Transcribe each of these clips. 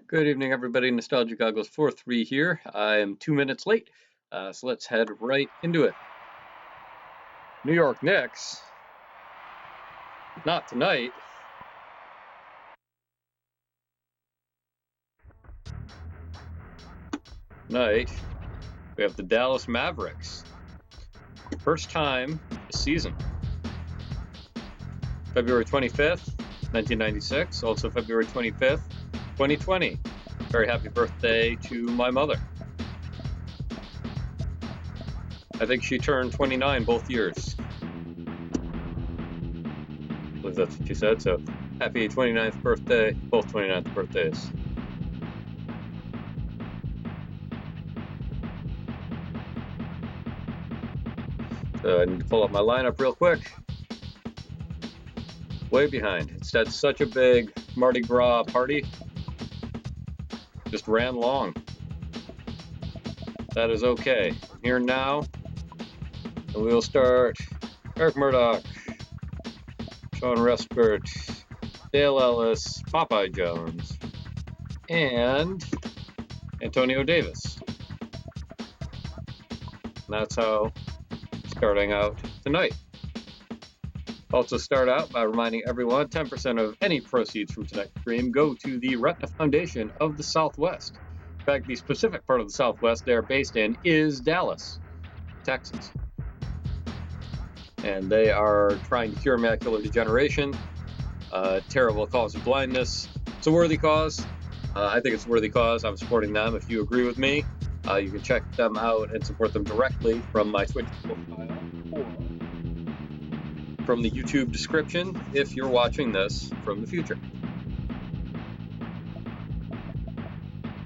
Good evening, everybody. Nostalgia Goggles 4-3 here. I am 2 minutes late, so let's head right into it. New York Knicks. Not tonight. Tonight, we have the Dallas Mavericks. First time this season. February 25th, 1996. Also February 25th, 2020. Very happy birthday to my mother. I think she turned 29 both years. I believe that's what she said, so happy 29th birthday, both 29th birthdays. So I need to pull up my lineup real quick. Way behind. Instead, such a big Mardi Gras party. Just ran long. That is okay. Here now, and we will start Eric Murdoch, Sean Respert, Dale Ellis, Popeye Jones, and Antonio Davis. And that's how starting out tonight. Also start out by reminding everyone 10% of any proceeds from tonight's stream go to the Retina Foundation of the Southwest. In fact, the specific part of the Southwest they're based in is Dallas, Texas. And they are trying to cure macular degeneration, terrible cause of blindness. It's a worthy cause. I think it's a worthy cause. I'm supporting them. If you agree with me, you can check them out and support them directly from my Twitch profile or from the YouTube description if you're watching this from the future.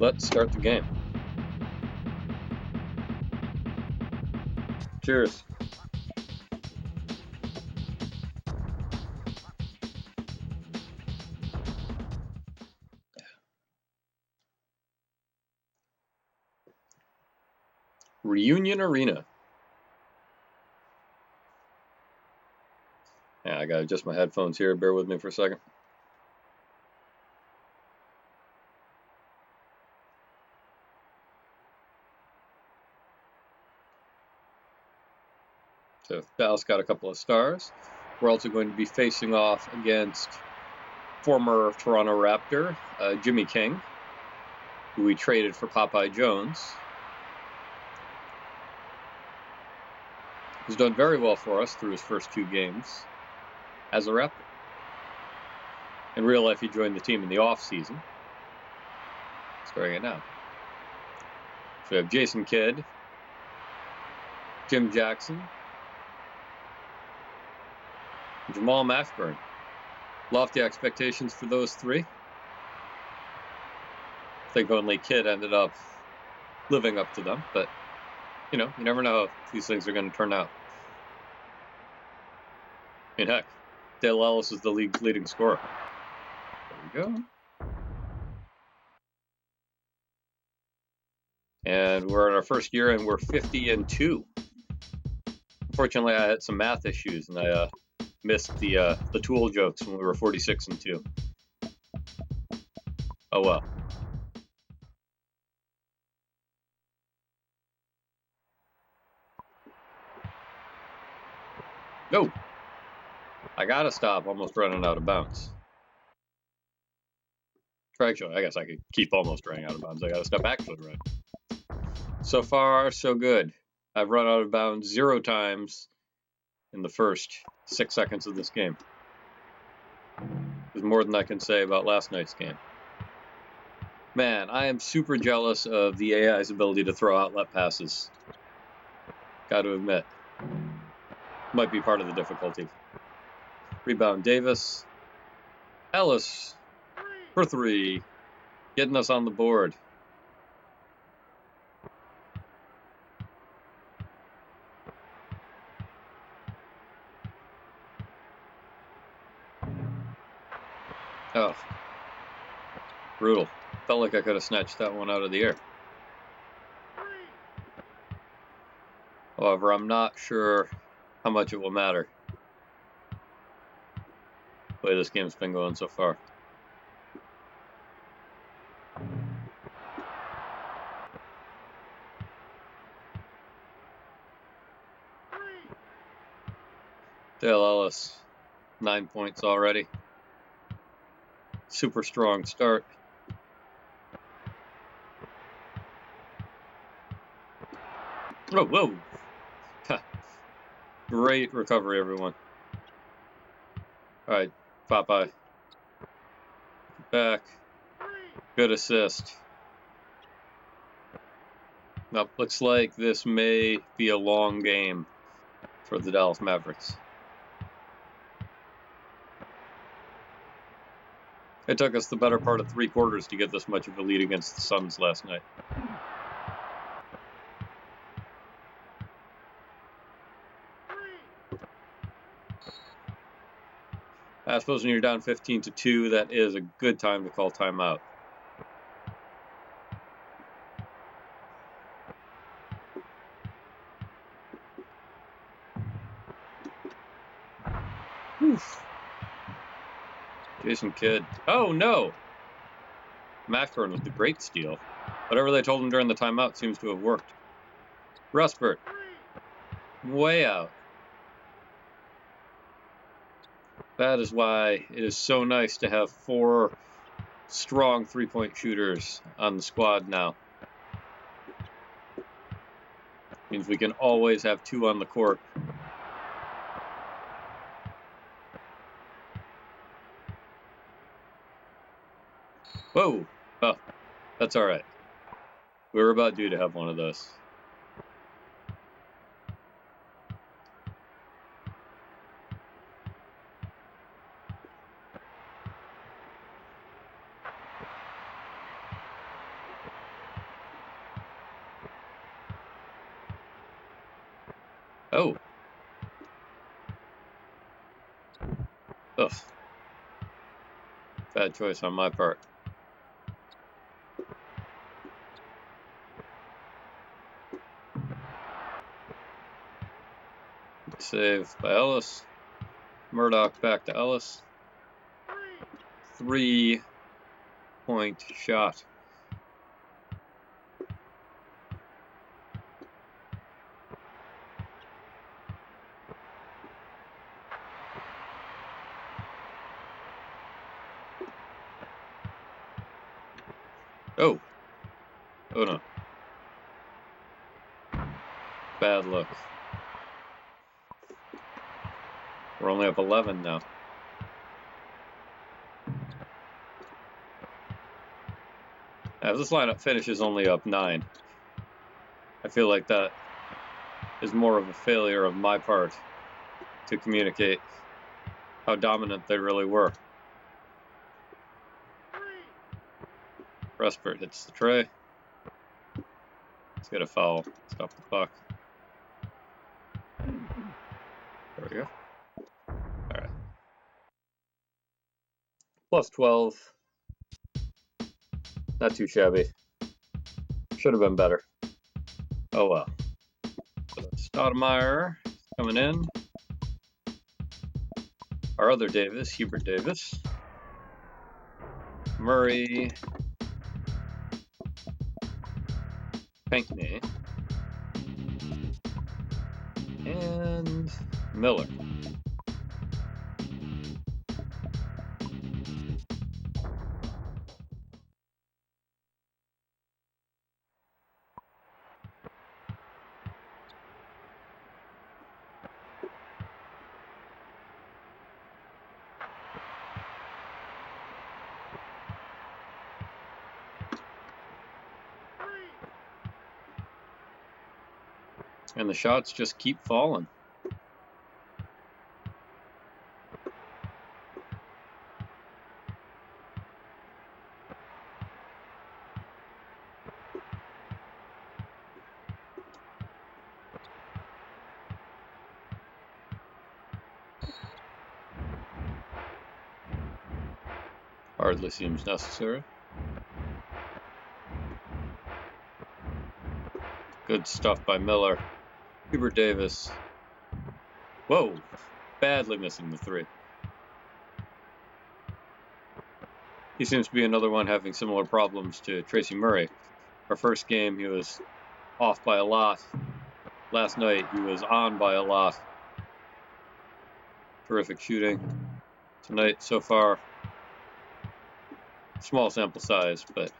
Let's start the game. Cheers. Reunion Arena. Yeah, I gotta adjust my headphones here. Bear with me for a second. So Dallas got a couple of stars. We're also going to be facing off against former Toronto Raptor, Jimmy King, who we traded for Popeye Jones. He's done very well for us through his first 2 games as a Raptor. In real life, he joined the team in the off-season. Starting it now. So we have Jason Kidd, Jim Jackson, Jamal Mashburn. Lofty expectations for those 3. I think only Kidd ended up living up to them, but you know, you never know how these things are going to turn out. I mean, heck, Dale Ellis is the league's leading scorer. There we go. And we're in our first year, and we're 50-2. Unfortunately, I had some math issues, and I missed the Tool jokes when we were 46-2. Oh well. No! I gotta stop almost running out of bounds. Actually, I guess I could keep almost running out of bounds. I gotta stop actually running. So far, so good. I've run out of bounds 0 times in the first 6 seconds of this game. There's more than I can say about last night's game. Man, I am super jealous of the AI's ability to throw outlet passes. Gotta admit. Might be part of the difficulty. Rebound Davis. Ellis for 3. Getting us on the board. Oh. Brutal. Felt like I could have snatched that one out of the air. However, I'm not sure how much it will matter. The way this game's been going so far. Dale Ellis, 9 points already. Super strong start. Oh, whoa. Great recovery, everyone. All right, Popeye. Back. Good assist. Now, looks like this may be a long game for the Dallas Mavericks. It took us the better part of 3 quarters to get this much of a lead against the Suns last night. I suppose when you're down 15-2, that is a good time to call timeout. Oof. Jason Kidd. Oh, no! Mashburn with the great steal. Whatever they told him during the timeout seems to have worked. Rustbert. Way out. That is why it is so nice to have 4 strong 3-point shooters on the squad now. Means we can always have 2 on the court. Whoa! Oh, that's all right. We were about due to have one of those. Oh. Ugh. Bad choice on my part. Save by Ellis. Murdoch back to Ellis. 3-point shot. Oh. Oh no. Bad look. We're only up 11 now. As this lineup finishes only up 9, I feel like that is more of a failure of my part to communicate how dominant they really were. Rustbert hits the tray. Let's get a foul. Stop the puck. There we go. All right. Plus 12. Not too shabby. Should have been better. Oh well. Stoudemire coming in. Our other Davis, Hubert Davis. Murray. Pinckney. And Miller. And the shots just keep falling. Hardly seems necessary. Good stuff by Miller. Hubert Davis. Whoa! Badly missing the 3. He seems to be another one having similar problems to Tracy Murray. Our first game, he was off by a lot. Last night, he was on by a lot. Terrific shooting tonight so far. Small sample size, but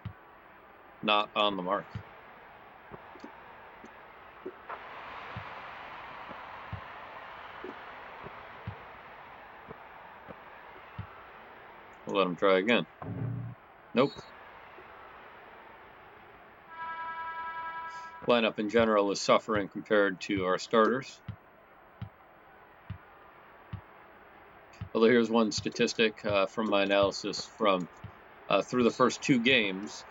not on the mark. We'll let him try again. Nope. Lineup in general is suffering compared to our starters. Although here's one statistic from my analysis from through the first 2 games.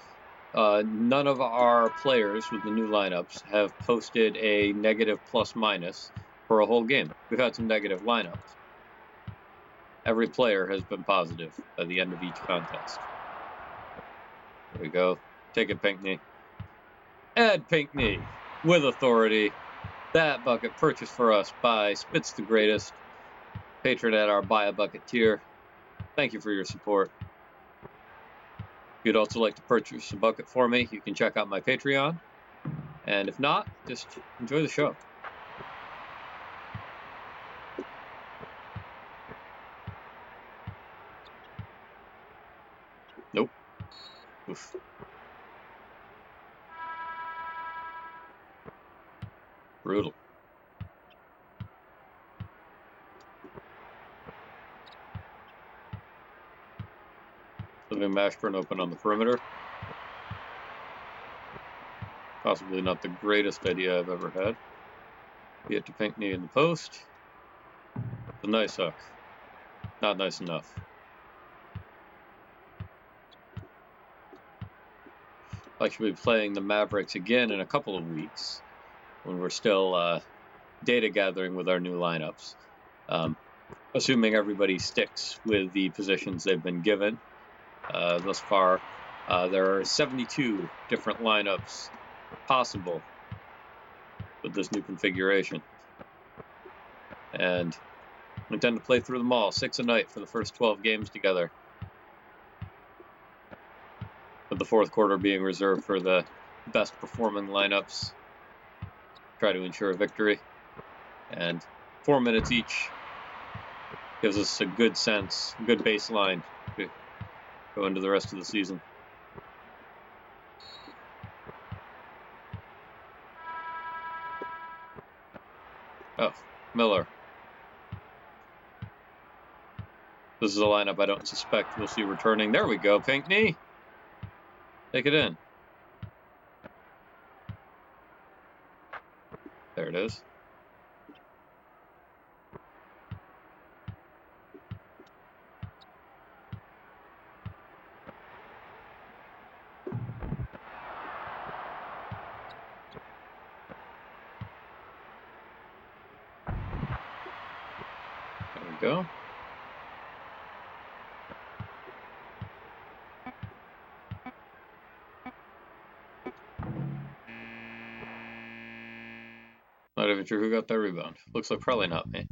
None of our players with the new lineups have posted a negative plus minus for a whole game. We've had some negative lineups. Every player has been positive by the end of each contest. There we go. Take it, Pinckney. Ed Pinckney with authority. That bucket purchased for us by Spitz the Greatest, patron at our Buy a Bucket tier. Thank you for your support. If you'd also like to purchase a bucket for me, you can check out my Patreon. And if not, just enjoy the show. Nope. Oof. Brutal. Leaving Mashburn open on the perimeter. Possibly not the greatest idea I've ever had. Get to Pinckney in the post. A nice hook. Not nice enough. I should be playing the Mavericks again in a couple of weeks when we're still data gathering with our new lineups. Assuming everybody sticks with the positions they've been given. Thus far, there are 72 different lineups possible with this new configuration. And we intend to play through them all, 6 a night for the first 12 games together. With the fourth quarter being reserved for the best performing lineups. Try to ensure a victory. And 4 minutes each gives us a good sense, a good baseline to go into the rest of the season. Oh, Miller. This is a lineup I don't suspect we'll see returning. There we go, Pinckney. Take it in. There it is. There we go. Not even sure who got that rebound. Looks like probably not me.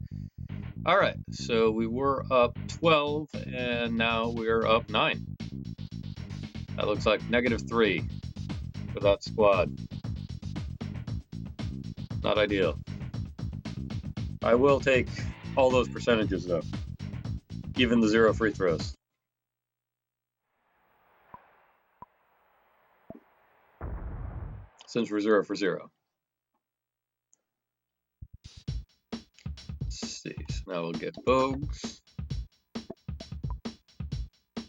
All right, so we were up 12, and now we're up 9. That looks like -3 for that squad. Not ideal. I will take all those percentages, though. Even the 0 free throws. Since we're 0 for 0. So now we'll get Bogues.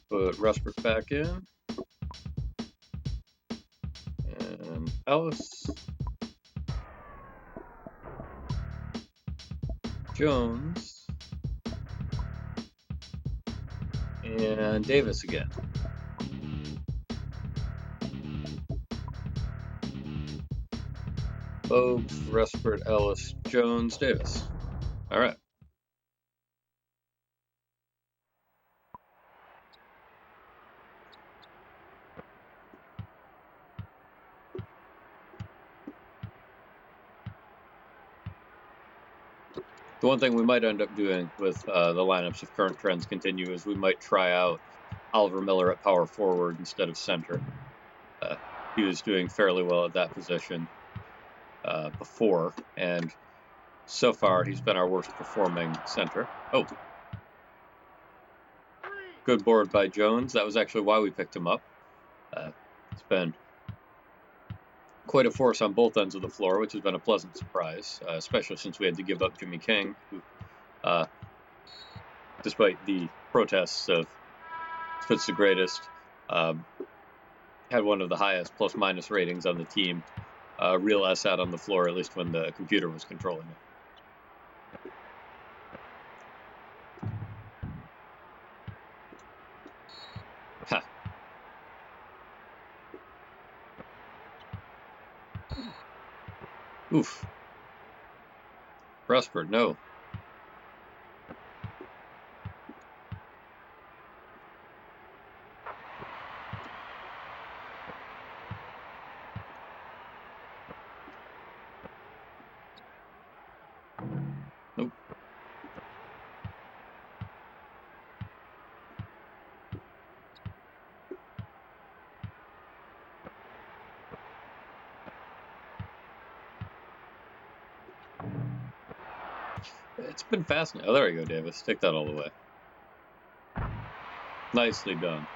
Put Rustbrook back in. And Ellis. Jones. And Davis again. Bogues, Rustbrook, Ellis, Jones, Davis. All right. The one thing we might end up doing with the lineups if current trends continue is we might try out Oliver Miller at power forward instead of center. He was doing fairly well at that position before, and so far he's been our worst performing center. Oh, Good board by Jones. That was actually why we picked him up. It's been quite a force on both ends of the floor, which has been a pleasant surprise, especially since we had to give up Jimmy King, who, despite the protests of Spitz the Greatest, had one of the highest plus-minus ratings on the team. Real asset on the floor, at least when the computer was controlling it. Ha. Oof. Rustford, no. Nope. It's been fascinating. Oh, there you go, Davis. Take that all the way. Nicely done.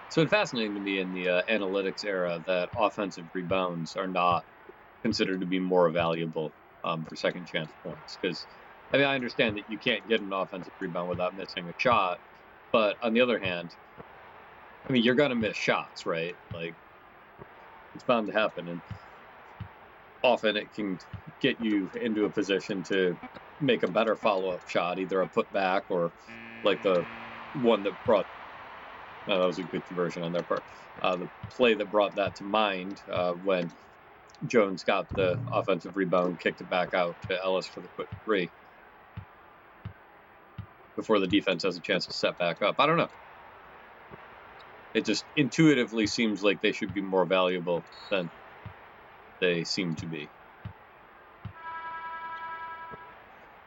It's been fascinating to me in the analytics era that offensive rebounds are not considered to be more valuable for second chance points. Because, I mean, I understand that you can't get an offensive rebound without missing a shot. But on the other hand, I mean, you're going to miss shots, right? Like, it's bound to happen. And often it can get you into a position to make a better follow-up shot, either a putback or like the one that brought... that was a good conversion on their part. The play that brought that to mind when Jones got the offensive rebound, kicked it back out to Ellis for the quick three before the defense has a chance to set back up. I don't know. It just intuitively seems like they should be more valuable than they seem to be.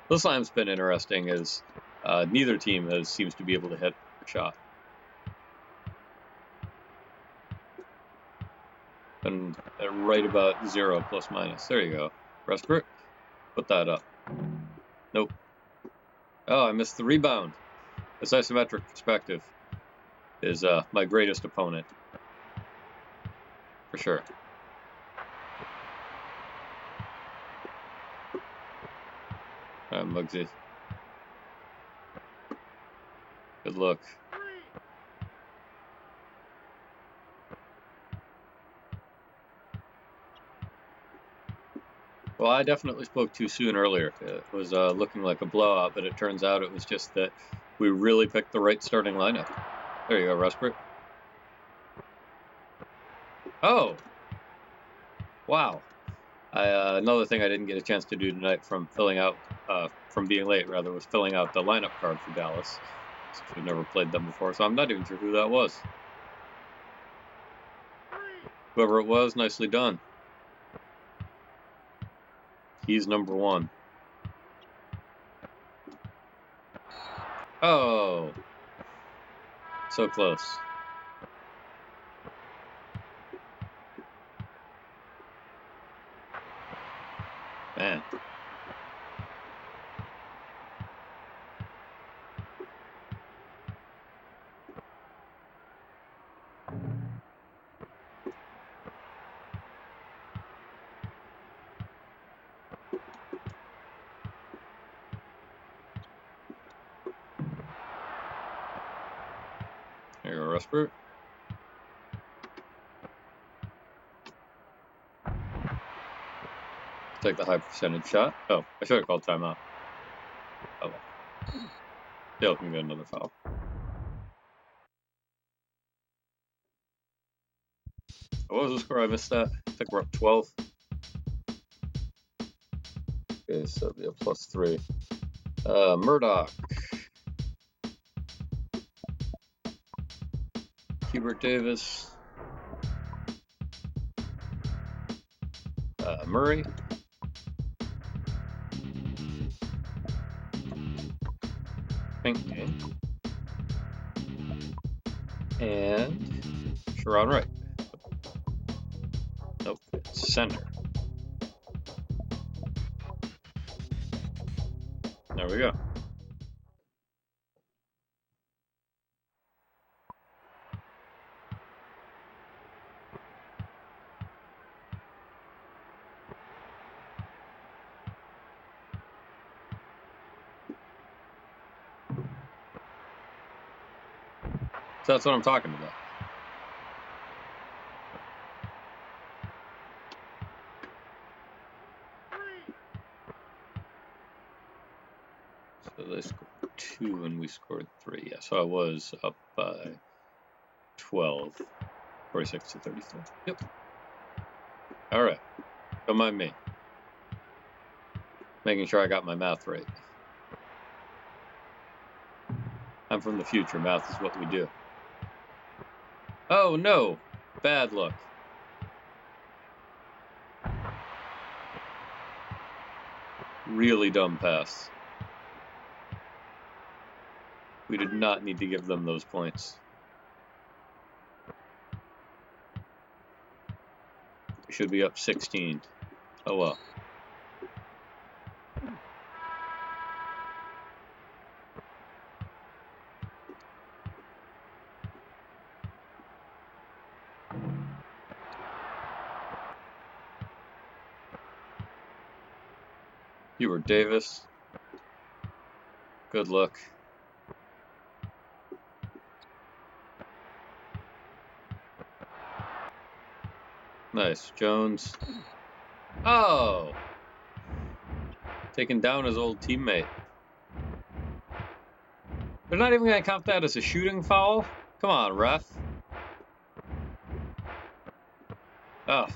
This line's been interesting as neither team seems to be able to hit a shot. And right about 0 plus minus. There you go. Rustford, put that up. Nope. Oh, I missed the rebound. This isometric perspective is my greatest opponent. For sure. Muggsy. Good look. Well, I definitely spoke too soon earlier. It was looking like a blowout, but it turns out it was just that we really picked the right starting lineup. There you go, Rustford. Oh! Wow. Another thing I didn't get a chance to do tonight from being late, rather, was filling out the lineup card for Dallas. Since we've never played them before, so I'm not even sure who that was. Whoever it was, nicely done. He's number 1. Oh! So close. Man. There you go, Rustford. Take the high percentage shot. Oh, I should have called timeout. Oh well. Dale can get another foul. What was the score? I missed that. I think we're up 12. Okay, so it'll be a +3. Murdoch. Hubert Davis. Murray. Pinckney. And Sharon Wright. Nope, it's center. There we go. So that's what I'm talking about. So they scored 2 and we scored 3. Yeah, so I was up by 12, 46 to 34. Yep. All right. Don't mind me. Making sure I got my math right. I'm from the future. Math is what we do. Oh, no. Bad luck. Really dumb pass. We did not need to give them those points. We should be up 16. Oh, well. You were Davis. Good luck. Nice. Jones. Oh! Taking down his old teammate. They're not even going to count that as a shooting foul? Come on, ref. Oh.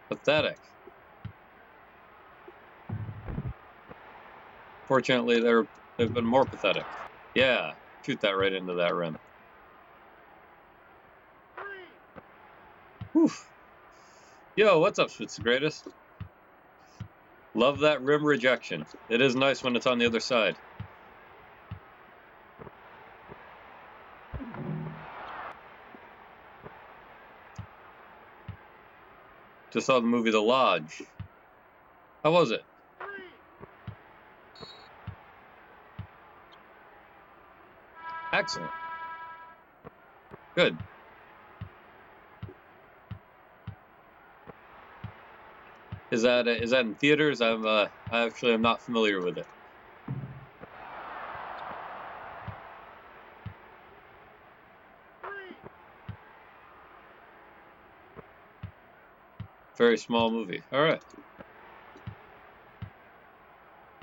Pathetic. Fortunately, they've been more pathetic. Yeah. Shoot that right into that rim. Whew. Yo, what's up, Spitz the Greatest? Love that rim rejection. It is nice when it's on the other side. Just saw the movie The Lodge. How was it? Excellent. Good. Is that in theaters? I actually am not familiar with it. Very small movie. All right.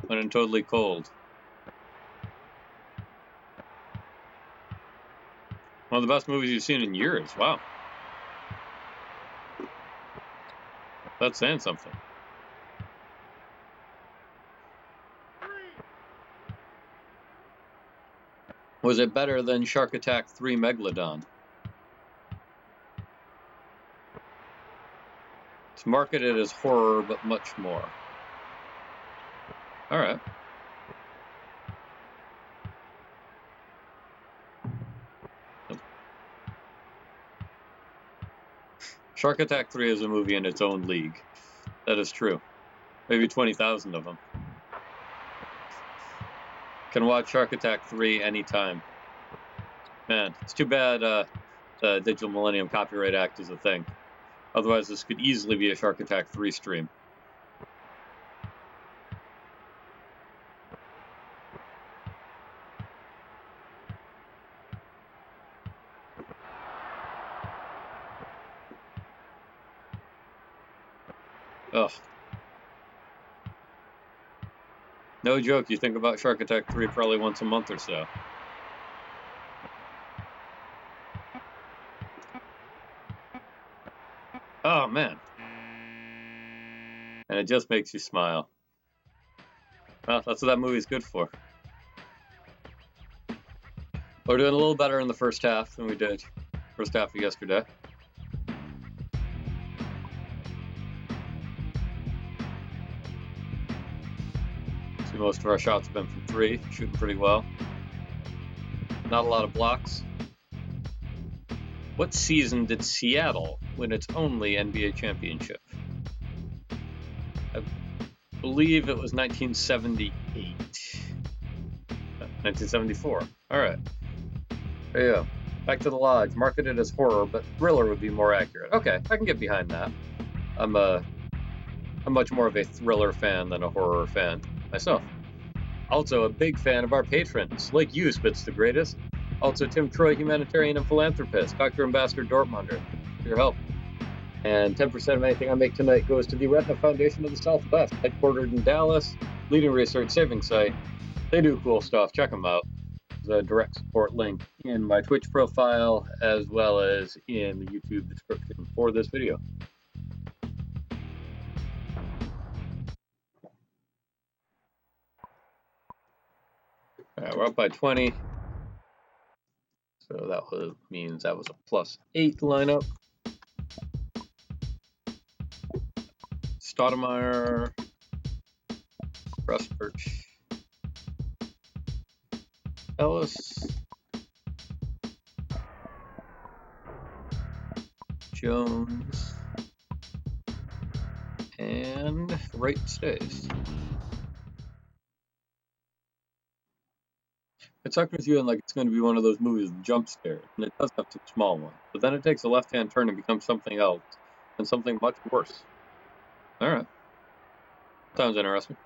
When I'm totally cold. One of the best movies you've seen in years. Wow. That's saying something. Was it better than Shark Attack 3 Megalodon? It's marketed as horror, but much more. All right. Shark Attack 3 is a movie in its own league. That is true. Maybe 20,000 of them. Can watch Shark Attack 3 anytime. Man, it's too bad the Digital Millennium Copyright Act is a thing. Otherwise, this could easily be a Shark Attack 3 stream. Ugh. No joke, you think about Shark Attack 3 probably once a month or so. Oh, man. And it just makes you smile. Well, that's what that movie's good for. We're doing a little better in the first half than we did first half of yesterday. See, most of our shots have been from 3, shooting pretty well. Not a lot of blocks. What season did Seattle win its only NBA championship? I believe it was 1978. 1974. All right. There you go. Back to the Lodge. Marketed as horror, but thriller would be more accurate. Okay, I can get behind that. I'm much more of a thriller fan than a horror fan myself. Also a big fan of our patrons, like you, Spitz the Greatest. Also Tim Troy, humanitarian and philanthropist. Dr. Ambassador Dortmunder, for your help. And 10% of anything I make tonight goes to the Retina Foundation of the Southwest, headquartered in Dallas, leading research saving site. They do cool stuff. Check them out. There's a direct support link in my Twitch profile as well as in the YouTube description for this video. All right, we're up by 20. So that means that was a +8 lineup. Stoudemire, Rustbirch, Ellis, Jones, and Wright stays. It's stuck with you and like it's going to be one of those movies with jump scares, and it does have some small ones, but then it takes a left-hand turn and becomes something else, and something much worse. Alright. Sounds interesting.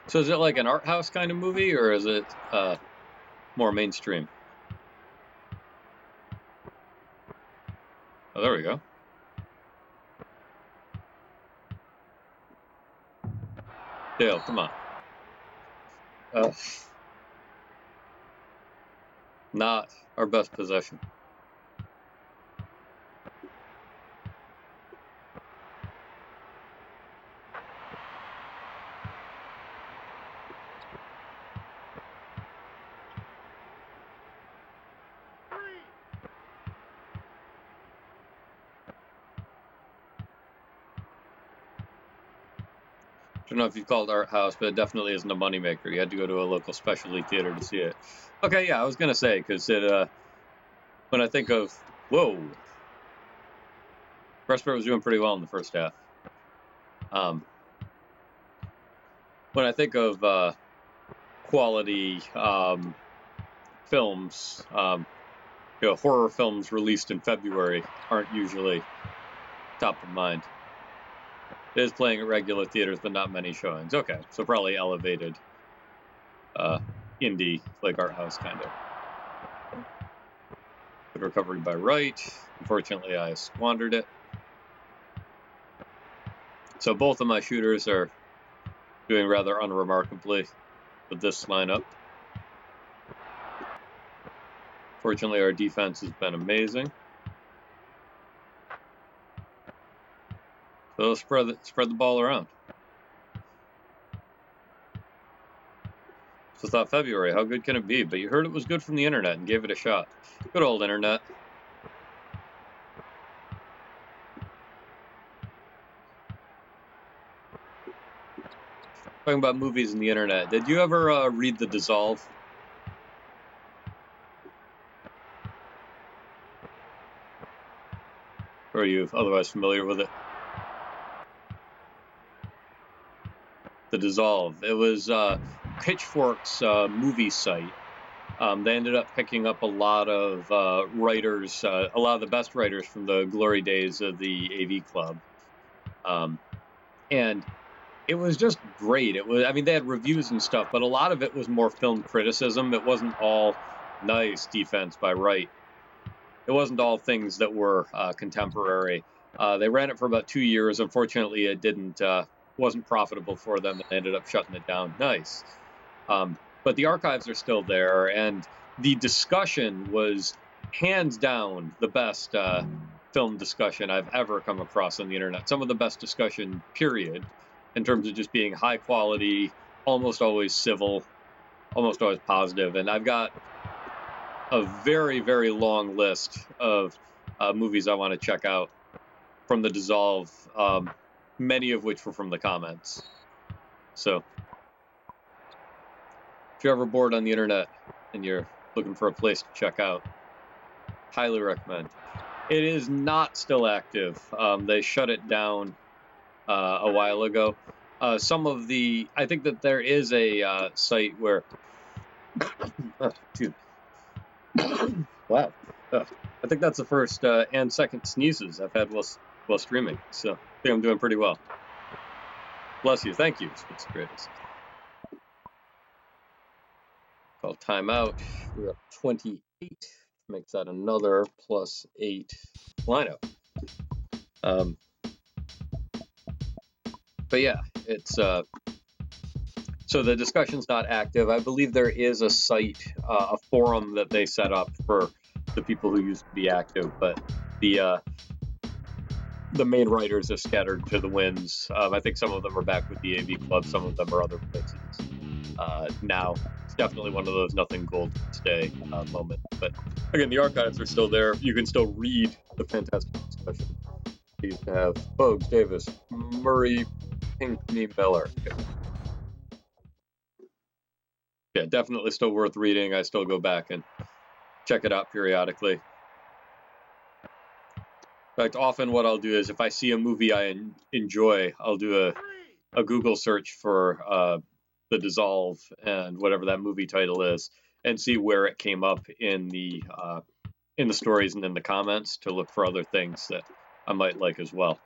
So is it like an art house kind of movie, or is it more mainstream? Oh, there we go. Dale, come on. Not our best possession. I don't know if you've called art house, but it definitely isn't a moneymaker. You had to go to a local specialty theater to see it. Okay, yeah, I was going to say, because it, when I think of, whoa, Rustbirch was doing pretty well in the first half. When I think of quality films, horror films released in February aren't usually top of mind. It is playing at regular theaters, but not many showings. Okay, so probably elevated indie, like art house kind of. Good recovery by Wright. Unfortunately, I squandered it. So both of my shooters are doing rather unremarkably with this lineup. Fortunately, our defense has been amazing. So spread the ball around. So thought February, how good can it be? But you heard it was good from the internet and gave it a shot. Good old internet. Talking about movies and the internet, did you ever read The Dissolve? Or are you otherwise familiar with it? The Dissolve. It was Pitchfork's movie site. They ended up picking up a lot of writers, a lot of the best writers from the glory days of the AV Club. And it was just great. It was, I mean, they had reviews and stuff, but a lot of it was more film criticism. It wasn't all nice defense by Wright. It wasn't all things that were contemporary. They ran it for about 2 years. Unfortunately, it wasn't profitable for them, and they ended up shutting it down. Nice. But the archives are still there, and the discussion was hands down the best film discussion I've ever come across on the internet. Some of the best discussion, period, in terms of just being high quality, almost always civil, almost always positive. And I've got a very, very long list of movies I want to check out from The Dissolve, many of which were from the comments. So if you're ever bored on the internet and you're looking for a place to check out, highly recommend. It is not still active. They shut it down a while ago. Some of the, I think that there is a site where, dude, wow, I think that's the first and second sneezes I've had while streaming. So I think I'm doing pretty well. Bless you, thank you, Spencer Gratis. Call timeout. We're up 28. Makes that another +8 lineup. But yeah, it's so the discussion's not active. I believe there is a site, a forum that they set up for the people who used to be active, but the main writers are scattered to the winds. I think some of them are back with the AV Club, some of them are other places. Now, it's definitely one of those nothing gold stay moments. But again, the archives are still there. You can still read the fantastic discussion. We used to have Bogues, Davis, Murray, Pinkney, Miller. Yeah, definitely still worth reading. I still go back and check it out periodically. In fact, often what I'll do is if I see a movie I enjoy, I'll do a Google search for The Dissolve and whatever that movie title is, and see where it came up in the stories and in the comments to look for other things that I might like as well.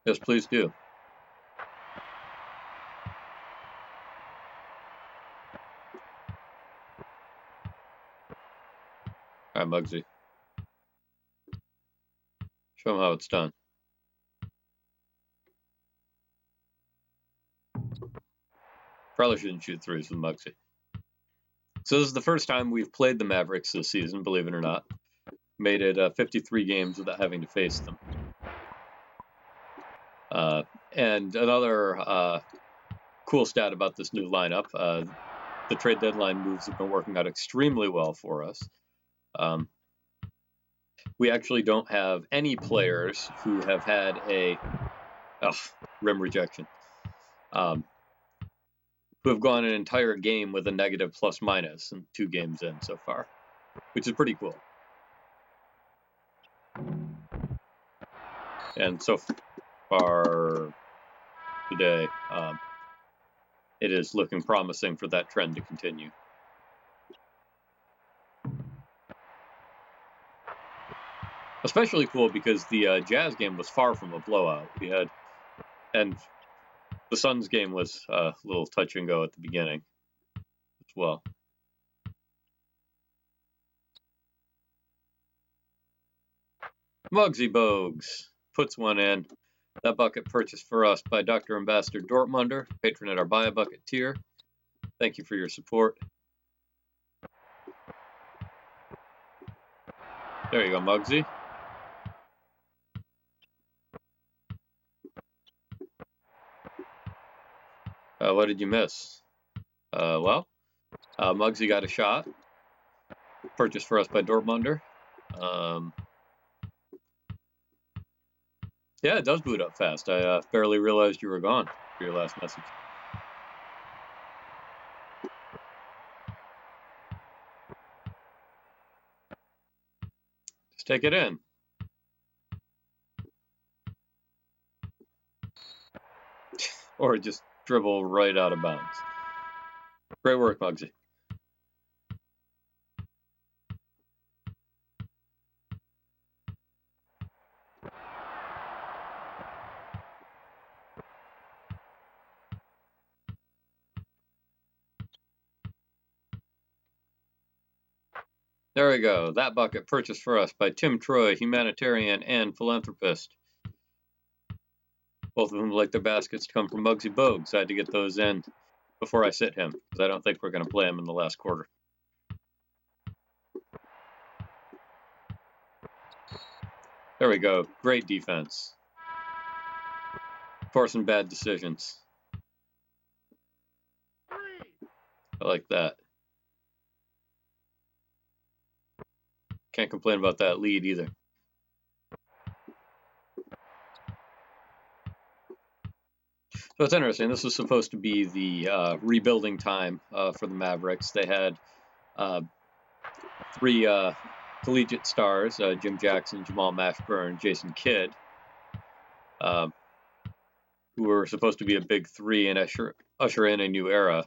Yes, please do. All right, Muggsy. Show them how it's done. Probably shouldn't shoot threes with Muggsy. So this is the first time we've played the Mavericks this season, believe it or not. Made it 53 games without having to face them. And another cool stat about this new lineup, the trade deadline moves have been working out extremely well for us. We actually don't have any players who have had a rim rejection, who have gone an entire game with a negative plus minus in 2 games in so far, which is pretty cool. And so far today, it is looking promising for that trend to continue. Especially cool because the Jazz game was far from a blowout. And the Suns game was a little touch and go at the beginning as well. Muggsy Bogues puts one in. That bucket purchased for us by Dr. Ambassador Dortmunder, patron at our Buy a Bucket tier. Thank you for your support. There you go, Muggsy. What did you miss? Well, Muggsy got a shot. Purchased for us by Dortmunder. Yeah, it does boot up fast. I barely realized you were gone for your last message. Just take it in. Or just dribble right out of bounds. Great work, Muggsy. There we go. That bucket purchased for us by Tim Troy, humanitarian and philanthropist. Both of them like their baskets to come from Muggsy Bogues. I had to get those in before I sit him, because I don't think we're going to play him in the last quarter. There we go. Great defense. Forcing bad decisions. I like that. Can't complain about that lead either. So it's interesting. This was supposed to be the rebuilding time for the Mavericks. They had three collegiate stars, Jim Jackson, Jamal Mashburn, Jason Kidd, who were supposed to be a big three and usher in a new era.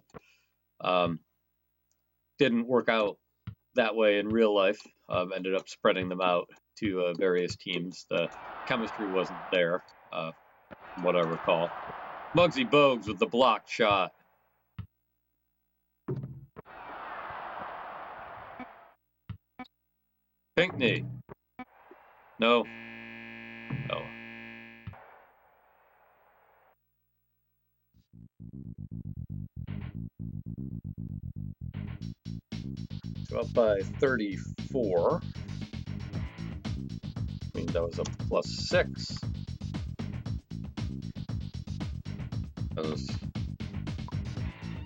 Didn't work out that way in real life. Ended up spreading them out to various teams. The chemistry wasn't there, from what I recall. Muggsy Bogues with the blocked shot. Pinckney. No. No. So up by 34. I mean, that was a +6. That was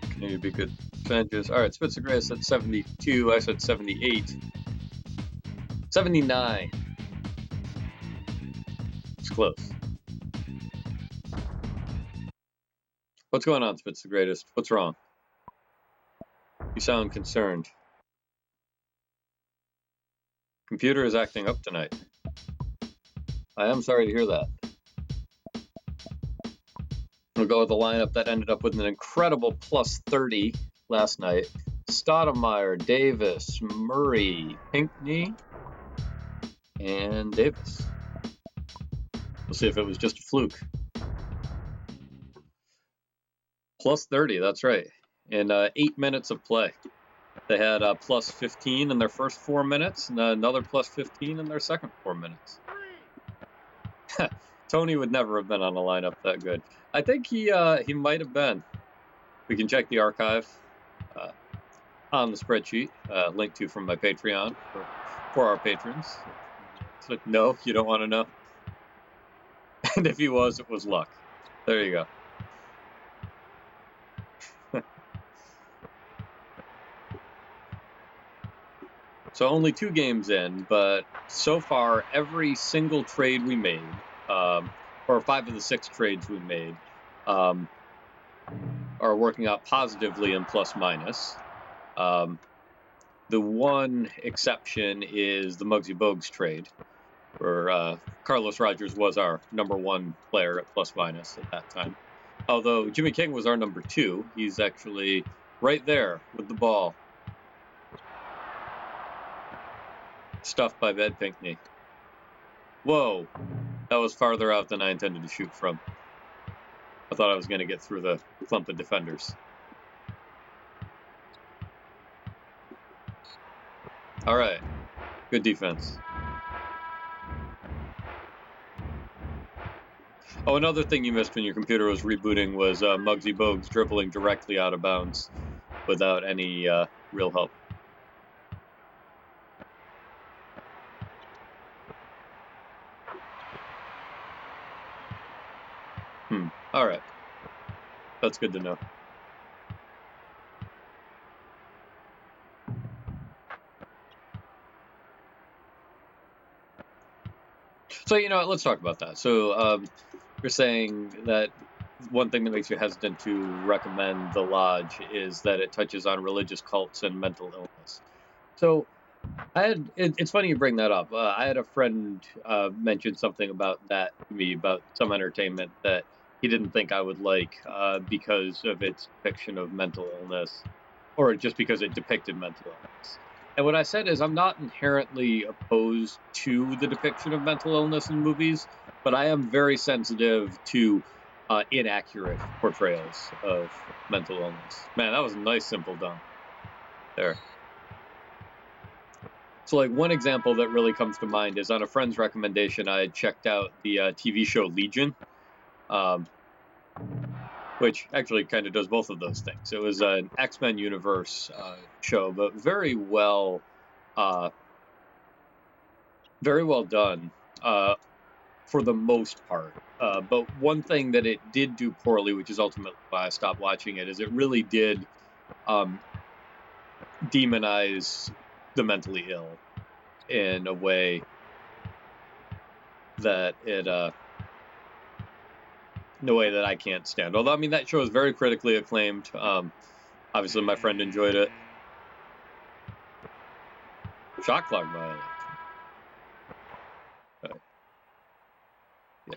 continue to be good percentages. All right, Spitzer Gray said 72. I said 78. 79. It's close. What's going on, Spitzer Greatest? What's wrong? You sound concerned. Computer is acting up tonight. I am sorry to hear that. We'll go with the lineup that ended up with an incredible +30 last night. Stoudemire, Davis, Murray, Pinckney, and Davis. We'll see if it was just a fluke. +30, that's right. In 8 minutes of play. They had a +15 in their first 4 minutes and another +15 in their second 4 minutes. Tony would never have been on a lineup that good. I think he might have been. We can check the archive on the spreadsheet, linked to from my Patreon for our patrons. So, no, you don't want to know. And if he was, it was luck. There you go. So only 2 games in, but so far every single trade we made, or 5 of the 6 trades we made, are working out positively in plus-minus. The one exception is the Muggsy Bogues trade, where Carlos Rogers was our #1 player at plus-minus at that time. Although Jimmy King was our #2, he's actually right there with the ball. Stuffed by Ed Pinckney. Whoa, that was farther out than I intended to shoot from. I thought I was going to get through the clump of defenders. All right, good defense. Oh, another thing you missed when your computer was rebooting was Muggsy Bogues dribbling directly out of bounds without any real help. All right. That's good to know. So, let's talk about that. So, you're saying that one thing that makes you hesitant to recommend The Lodge is that it touches on religious cults and mental illness. So, it's funny you bring that up. I had a friend mention something about that to me, about some entertainment that he didn't think I would like because of its depiction of mental illness, or just because it depicted mental illness. And what I said is I'm not inherently opposed to the depiction of mental illness in movies, but I am very sensitive to inaccurate portrayals of mental illness. Man, that was a nice, simple dunk there. So, one example that really comes to mind is on a friend's recommendation, I had checked out the TV show Legion, which actually kind of does both of those things. It was an X-Men universe show, but very well done for the most part. But one thing that it did do poorly, which is ultimately why I stopped watching it, is it really did demonize the mentally ill in a way that it in a way that I can't stand. Although, I mean, that show is very critically acclaimed. Obviously, my friend enjoyed it. Shot clock violation. Yeah.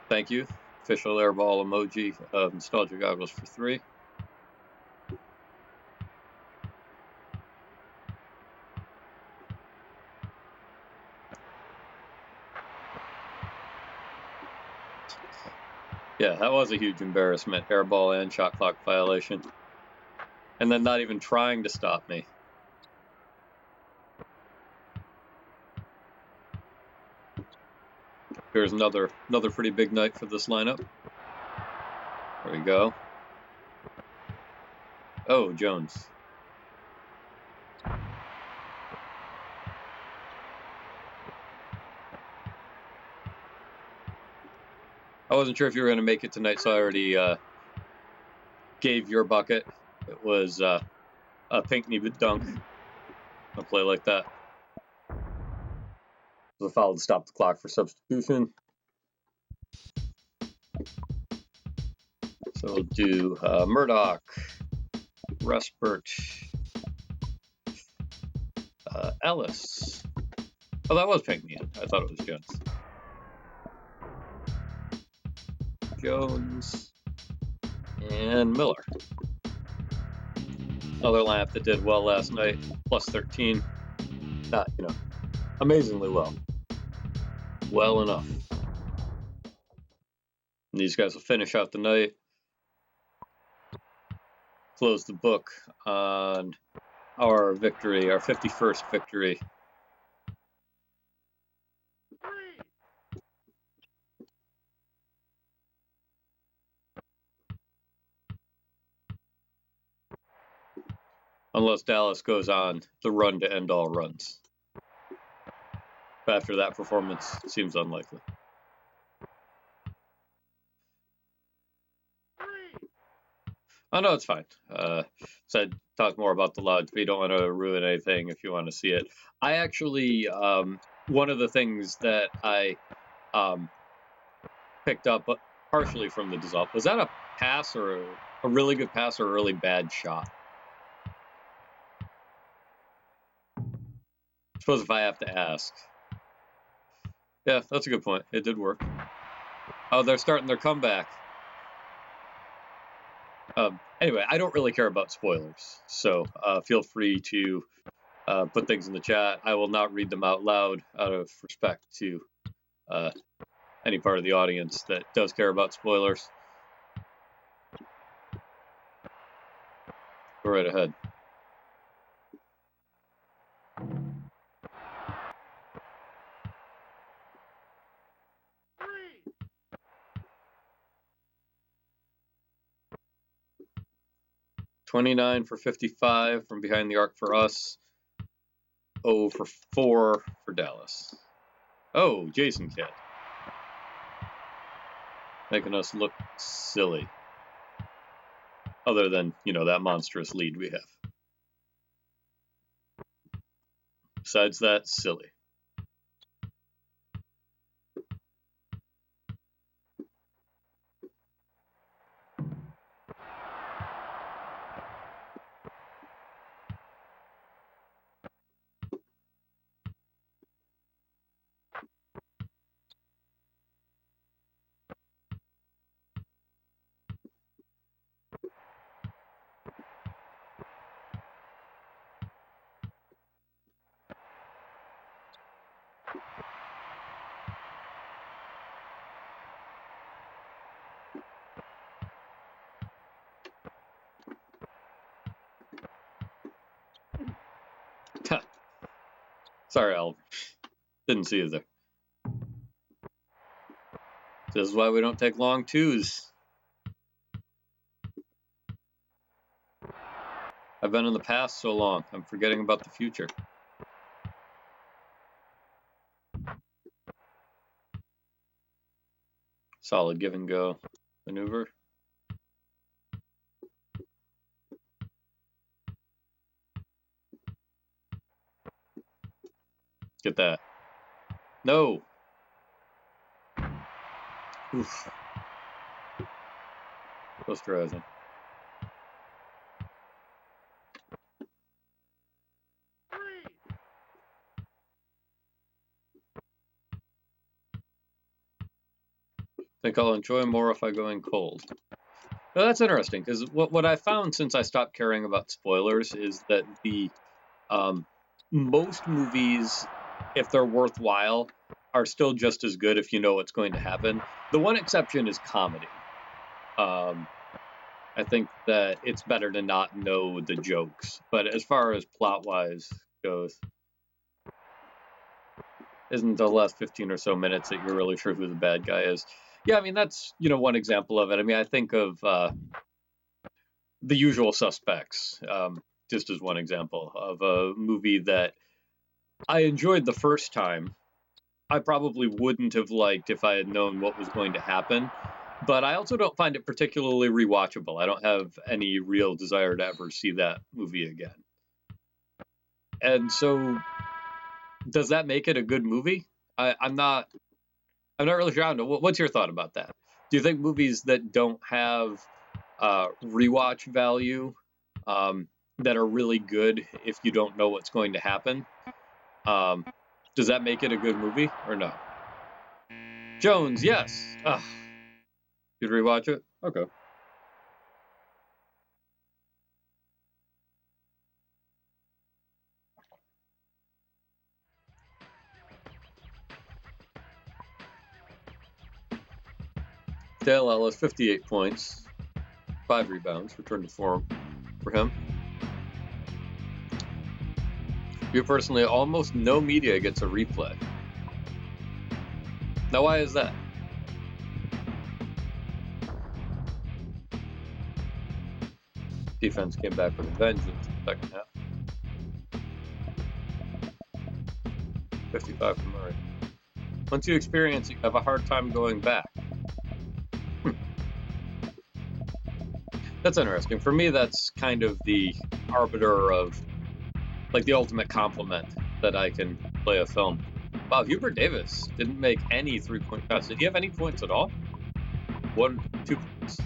Thank you. Official airball emoji of nostalgia goggles for 3. Yeah, that was a huge embarrassment. Airball and shot clock violation. And then not even trying to stop me. Here's another pretty big night for this lineup. There we go. Oh, Jones. I wasn't sure if you were going to make it tonight, so I already gave your bucket. It was a Pinkney dunk. A play like that. The foul to stop the clock for substitution. So we'll do Murdoch, Rustbert, Ellis. Oh, that was Pinkney. I thought it was Jones. Jones and Miller. Another lineup that did well last night, plus 13. Not, amazingly well. Well enough. And these guys will finish out the night. Close the book on our victory, our 51st victory. Unless Dallas goes on the run to end all runs. But after that performance, it seems unlikely. Oh, no, it's fine. Said talk more about the logs, but you don't want to ruin anything if you want to see it. I actually, one of the things that I picked up partially from the dissolve, was that a pass or a really good pass or a really bad shot? I suppose if I have to ask. Yeah, that's a good point. It did work. Oh, they're starting their comeback. Anyway, I don't really care about spoilers, so feel free to put things in the chat. I will not read them out loud out of respect to any part of the audience that does care about spoilers. Go right ahead. $29 for 55 from behind the arc for us. 0 for 4 for Dallas. Oh, Jason Kidd. Making us look silly. Other than, that monstrous lead we have. Besides that, silly. Sorry, Oliver. Didn't see you there. This is why we don't take long twos. I've been in the past so long, I'm forgetting about the future. Solid give and go maneuver. Get that. No. Oof. Posterizing. Think I'll enjoy more if I go in cold. Well, that's interesting, because what I found since I stopped caring about spoilers is that the most movies, if they're worthwhile, are still just as good if you know what's going to happen. The one exception is comedy. I think that it's better to not know the jokes, but as far as plot-wise goes, isn't the last 15 or so minutes that you're really sure who the bad guy is? Yeah, I mean, that's, one example of it. I mean, I think of The Usual Suspects, just as one example of a movie that I enjoyed the first time. I probably wouldn't have liked if I had known what was going to happen, but I also don't find it particularly rewatchable. I don't have any real desire to ever see that movie again. And so, does that make it a good movie? I'm not really sure. I don't know. What's your thought about that? Do you think movies that don't have rewatch value, that are really good if you don't know what's going to happen, does that make it a good movie or no? Jones, yes. You'd rewatch it? Okay. Dale Ellis, 58 points, 5 rebounds, return to form for him. You personally, almost no media gets a replay. Now, why is that? Defense came back with a vengeance in the second half. 55 for Murray. Once you experience it, you have a hard time going back. That's interesting. For me, that's kind of the arbiter of, like, the ultimate compliment that I can play a film. Wow, Hubert Davis didn't make any 3-point shots. Did he have any points at all? 1, 2 points.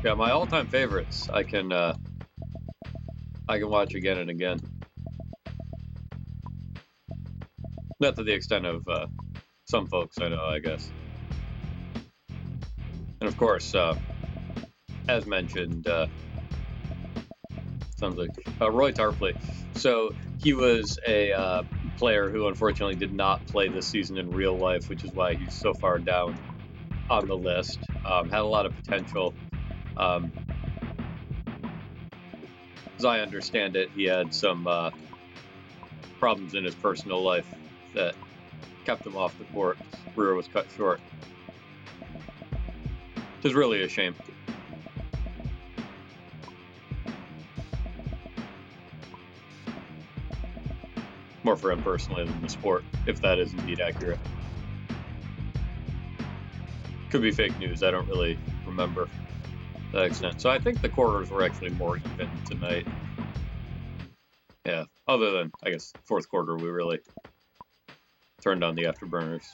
Yeah, my all-time favorites. I can watch again and again. Not to the extent of some folks I know, I guess. And of course, as mentioned, sounds like Roy Tarpley. So he was a player who unfortunately did not play this season in real life, which is why he's so far down on the list. Had a lot of potential. As I understand it, he had some problems in his personal life that kept him off the court. His career was cut short. Which is really a shame. More for him personally than the sport, if that is indeed accurate. Could be fake news. I don't really remember to that extent. So I think the quarters were actually more even tonight. Yeah, other than, I guess, fourth quarter, we really turned on the afterburners.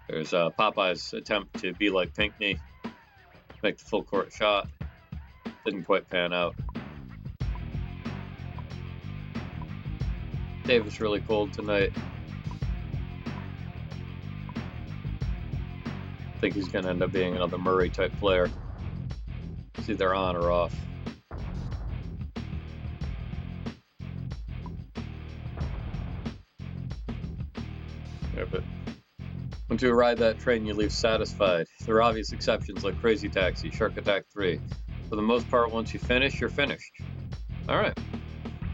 There's Popeye's attempt to be like Pinckney, make the full court shot. Didn't quite pan out. Davis really cold tonight. I think he's going to end up being another Murray type player. It's either on or off. Yeah, but once you ride that train, you leave satisfied. There are obvious exceptions like Crazy Taxi, Shark Attack 3. For the most part, once you finish, you're finished. All right.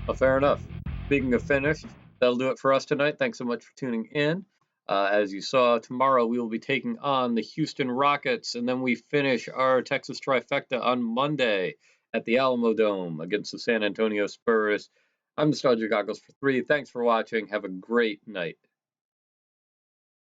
Well, fair enough. Speaking of finished, that'll do it for us tonight. Thanks so much for tuning in. As you saw, tomorrow we will be taking on the Houston Rockets, and then we finish our Texas trifecta on Monday at the Alamo Dome against the San Antonio Spurs. I'm Nostalgia Goggles for 3. Thanks for watching. Have a great night.